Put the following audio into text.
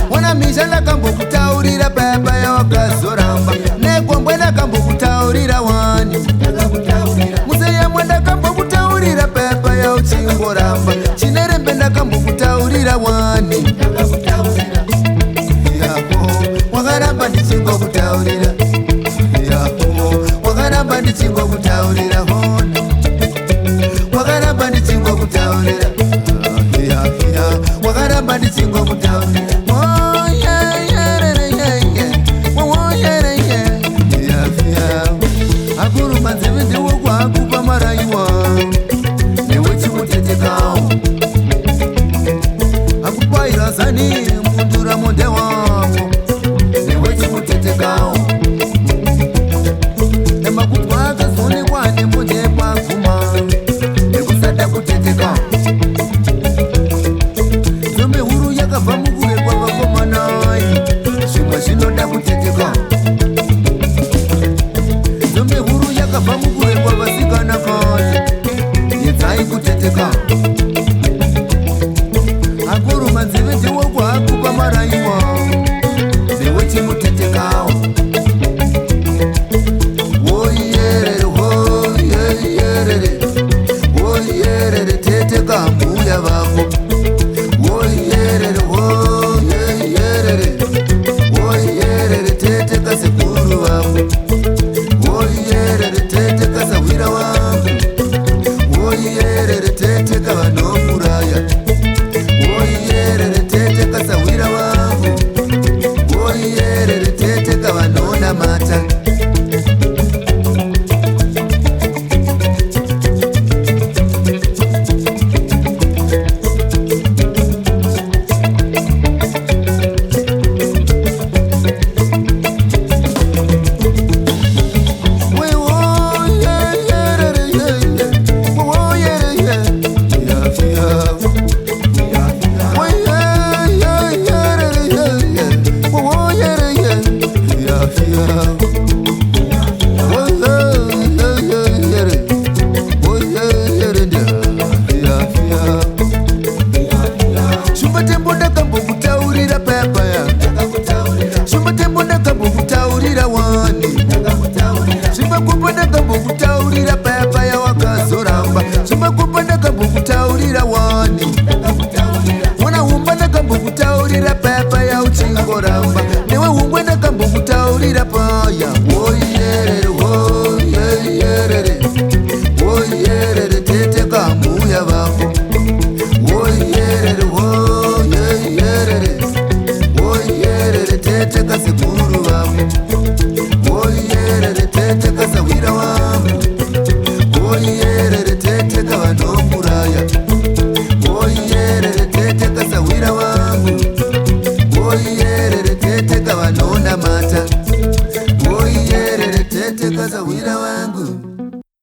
Wana mishanda kambo kutaurira pepa ya wakazoramba. Nekombwenda kambo kutaurira wani. Museya mwenda kambo kutaurira pepa ya uchingoramba. Chinerembenda kambo kutaurira wani. Yako wakaramba ndichingo kutaurira. Yako wakaramba ndichingo kutaurira hona. Wakaramba ndichingo kutaurira. Wakaramba ndichingo kutaurira. Oh yeah yeah yeah yeah. Oh yeah yeah yeah. Akuru manzevende woko akupa maraiwa. Newe chimutetekao. Akupa irazani mundura monde wako. Newe chimutetekao. Nemakutwa akazone kwane monde pakuma. Nekusada kutetekao. Shinoda kuteteka Zombe huru yakabva mukure kwavasikana kose Yedzai kuteteka Akuru manzeve ndiwoko akupa maraiwa Newe chimutetekao Woyerere, woyerere Woyerere teteka mbuya vako Woyerere, woyerere Woyerere tete kase kuru wangu. Woyerere tete kasa wira wangu. Woyerere tete kavanokura